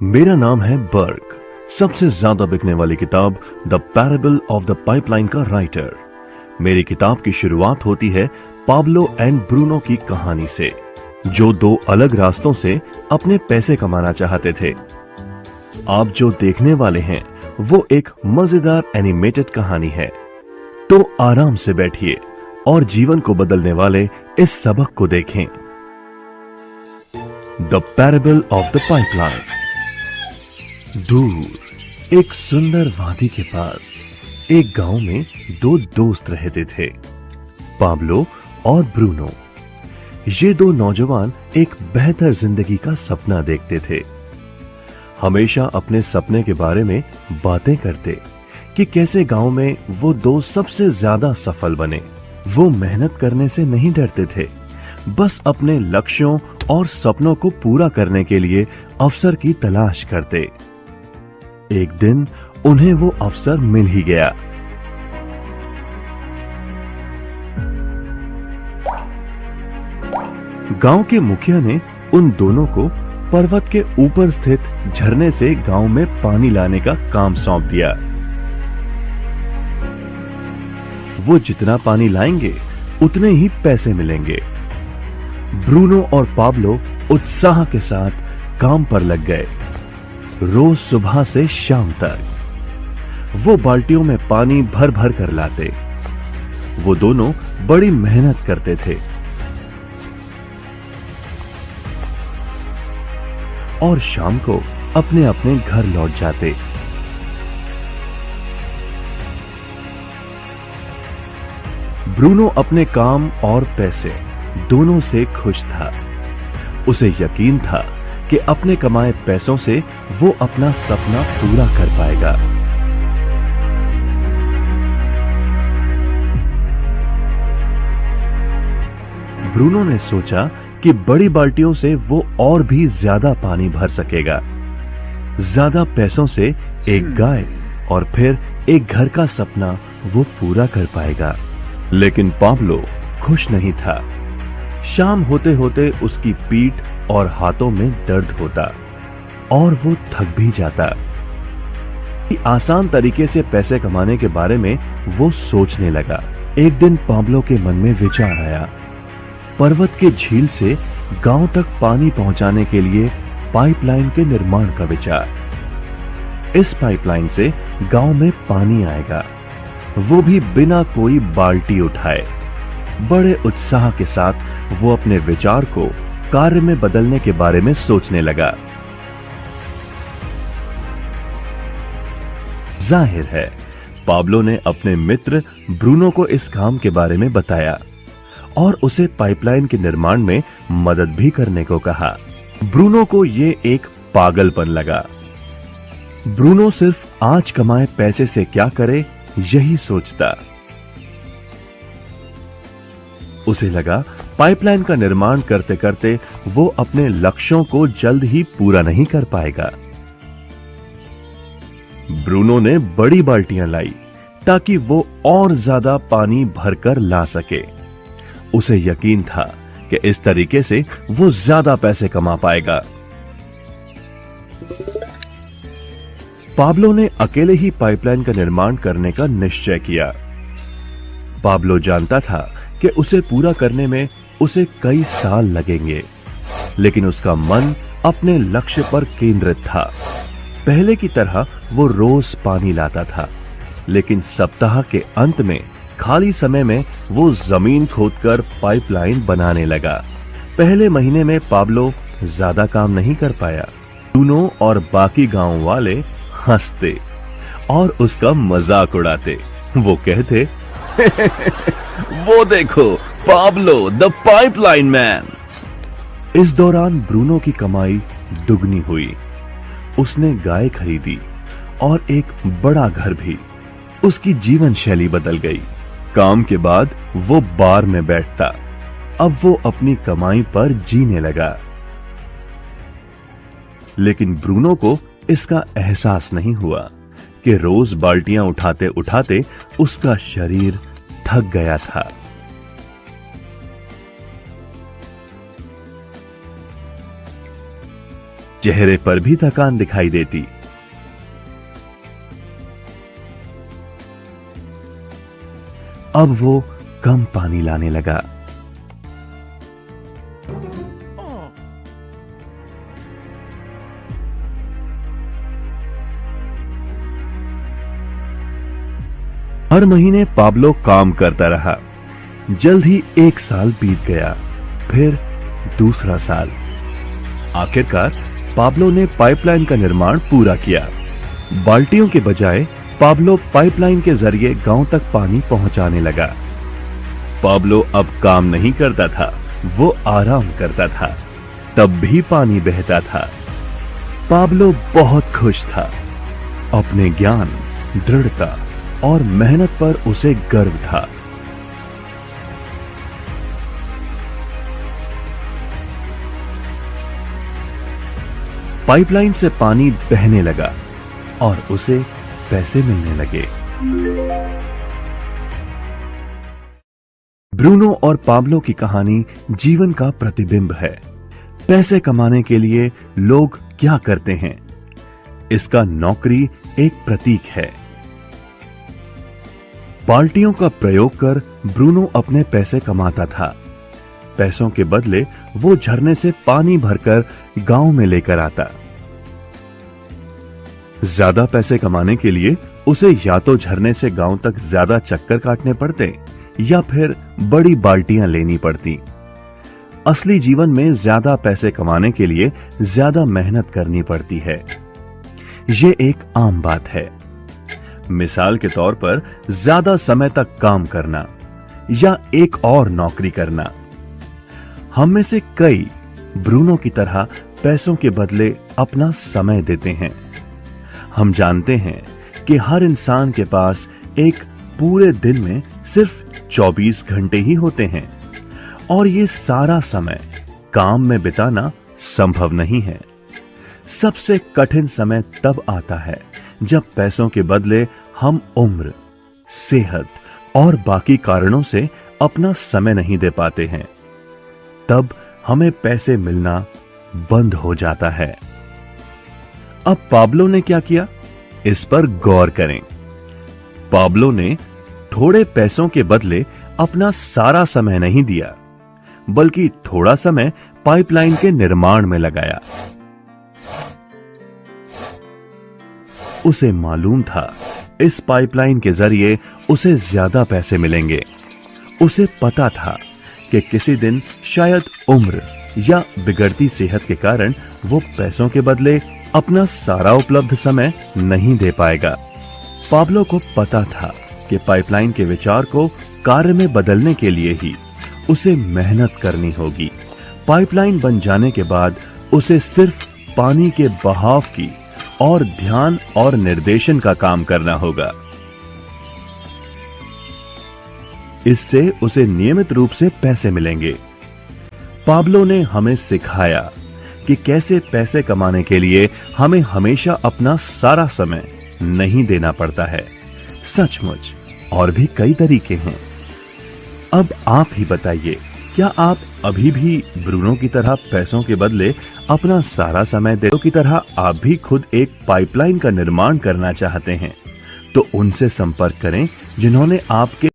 मेरा नाम है बर्ग, सबसे ज्यादा बिकने वाली किताब the parable of the pipeline का राइटर। मेरी किताब की शुरुआत होती है पाब्लो एंड ब्रूनो की कहानी से, जो दो अलग रास्तों से अपने पैसे कमाना चाहते थे। आप जो देखने वाले हैं वो एक मजेदार एनिमेटेड कहानी है, तो आराम से बैठिए और जीवन को बदलने वाले इस सबक को देखें। The parable of the pipeline. दूर एक सुंदर वादी के पास एक गांव में दो दोस्त रहते थे, पाब्लो और ब्रूनो। ये दो नौजवान एक बेहतर जिंदगी का सपना देखते थे। हमेशा अपने सपने के बारे में बातें करते कि कैसे गांव में वो दो सबसे ज्यादा सफल बने। वो मेहनत करने से नहीं डरते थे, बस अपने लक्ष्यों और सपनों को पूरा करने के लिए अवसर की तलाश करते। एक दिन उन्हें वो अवसर मिल ही गया। गांव के मुखिया ने उन दोनों को पर्वत के ऊपर स्थित झरने से गांव में पानी लाने का काम सौंप दिया। वो जितना पानी लाएंगे उतने ही पैसे मिलेंगे। ब्रूनो और पाब्लो उत्साह के साथ काम पर लग गए। रोज सुबह से शाम तक वो बाल्टियों में पानी भर भर कर लाते। वो दोनों बड़ी मेहनत करते थे और शाम को अपने अपने घर लौट जाते। ब्रूनो अपने काम और पैसे दोनों से खुश था। उसे यकीन था कि अपने कमाए पैसों से वो अपना सपना पूरा कर पाएगा। ब्रूनो ने सोचा कि बड़ी बाल्टियों से वो और भी ज्यादा पानी भर सकेगा। ज्यादा पैसों से एक गाय और फिर एक घर का सपना वो पूरा कर पाएगा। लेकिन पाब्लो खुश नहीं था। शाम होते होते उसकी पीठ और हाथों में दर्द होता और वो थक भी जाता। आसान तरीके से पैसे कमाने के बारे में वो सोचने लगा। एक दिन पाब्लो के मन में विचार आया, पर्वत के झील से गांव तक पानी पहुंचाने के लिए पाइपलाइन के निर्माण का विचार। इस पाइपलाइन से गांव में पानी आएगा, वो भी बिना कोई बाल्टी उठाए। बड़े उत्साह के साथ वो अपने विचार को कार्य में बदलने के बारे में सोचने लगा। जाहिर है पाब्लो ने अपने मित्र ब्रूनो को इस काम के बारे में बताया और उसे पाइपलाइन के निर्माण में मदद भी करने को कहा। ब्रूनो को ये एक पागलपन लगा। ब्रूनो सिर्फ आज कमाए पैसे से क्या करे यही सोचता। उसे लगा पाइपलाइन का निर्माण करते करते वो अपने लक्ष्यों को जल्द ही पूरा नहीं कर पाएगा। ब्रूनो ने बड़ी बाल्टियां लाई ताकि वो और ज्यादा पानी भरकर ला सके। उसे यकीन था कि इस तरीके से वो ज्यादा पैसे कमा पाएगा। पाब्लो ने अकेले ही पाइपलाइन का निर्माण करने का निश्चय किया। पाब्लो जानता था कि उसे पूरा करने में उसे कई साल लगेंगे, लेकिन उसका मन अपने लक्ष्य पर केंद्रित था। पहले की तरह वो रोज पानी लाता था, लेकिन सप्ताह के अंत में खाली समय में वो जमीन खोदकर पाइपलाइन बनाने लगा। पहले महीने में पाब्लो ज्यादा काम नहीं कर पाया। ब्रूनो और बाकी गांव वाले हंसते और उसका मजाक उड़ाते। वो कहते वो देखो पाब्लो द पाइपलाइन मैन। इस दौरान ब्रूनो की कमाई दुगनी हुई। उसने गाय खरीदी और एक बड़ा घर भी। उसकी जीवन शैली बदल गई। काम के बाद वो बार में बैठता। अब वो अपनी कमाई पर जीने लगा। लेकिन ब्रूनो को इसका एहसास नहीं हुआ कि रोज बाल्टियां उठाते उठाते उसका शरीर थक गया था। चेहरे पर भी थकान दिखाई देती। अब वो कम पानी लाने लगा। हर महीने पाब्लो काम करता रहा। जल्द ही 1 साल बीत गया, फिर दूसरा साल। आखिरकार पाब्लो ने पाइपलाइन का निर्माण पूरा किया। बाल्टियों के बजाय पाब्लो पाइपलाइन के जरिए गांव तक पानी पहुंचाने लगा। पाब्लो अब काम नहीं करता था, वो आराम करता था, तब भी पानी बहता था। पाब्लो बहुत खुश था। अपने ज्ञान, दृढ़ता और मेहनत पर उसे गर्व था। पाइपलाइन से पानी बहने लगा और उसे पैसे मिलने लगे। ब्रूनो और पाब्लो की कहानी जीवन का प्रतिबिंब है। पैसे कमाने के लिए लोग क्या करते हैं, इसका नौकरी एक प्रतीक है। बाल्टियों का प्रयोग कर ब्रूनो अपने पैसे कमाता था। पैसों के बदले वो झरने से पानी भरकर गांव में लेकर आता। ज्यादा पैसे कमाने के लिए उसे या तो झरने से गांव तक ज्यादा चक्कर काटने पड़ते या फिर बड़ी बाल्टियां लेनी पड़ती। असली जीवन में ज्यादा पैसे कमाने के लिए ज्यादा मेहनत करनी पड़ती है। ये एक आम बात है। मिसाल के तौर पर ज्यादा समय तक काम करना या एक और नौकरी करना। हम में से कई ब्रूनो की तरह पैसों के बदले अपना समय देते हैं। हम जानते हैं कि हर इंसान के पास एक पूरे दिन में सिर्फ 24 घंटे ही होते हैं और ये सारा समय काम में बिताना संभव नहीं है। सबसे कठिन समय तब आता है जब पैसों के बदले हम उम्र, सेहत और बाकी कारणों से अपना समय नहीं दे पाते हैं। तब हमें पैसे मिलना बंद हो जाता है। अब पाब्लो ने क्या किया, इस पर गौर करें। पाब्लो ने थोड़े पैसों के बदले अपना सारा समय नहीं दिया, बल्कि थोड़ा समय पाइपलाइन के निर्माण में लगाया। उसे मालूम था इस पाइपलाइन के जरिए उसे ज्यादा पैसे मिलेंगे। उसे पता था कि किसी दिन शायद उम्र या बिगड़ती सेहत के कारण वो पैसों के बदले अपना सारा उपलब्ध समय नहीं दे पाएगा। पाब्लो को पता था कि पाइपलाइन के विचार को कार्य में बदलने के लिए ही उसे मेहनत करनी होगी। पाइपलाइन बन जाने के बाद उसे सिर्फ पानी के बहाव की और ध्यान और निर्देशन का काम करना होगा। इससे उसे नियमित रूप से पैसे मिलेंगे। पाब्लो ने हमें सिखाया कि कैसे पैसे कमाने के लिए हमें हमेशा अपना सारा समय नहीं देना पड़ता है। सचमुच और भी कई तरीके हैं। अब आप ही बताइए, क्या आप अभी भी ब्रूनो की तरह पैसों के बदले अपना सारा समय दे की तरह आप भी खुद एक पाइपलाइन का निर्माण करना चाहते हैं? तो उनसे संपर्क करें जिन्होंने आपके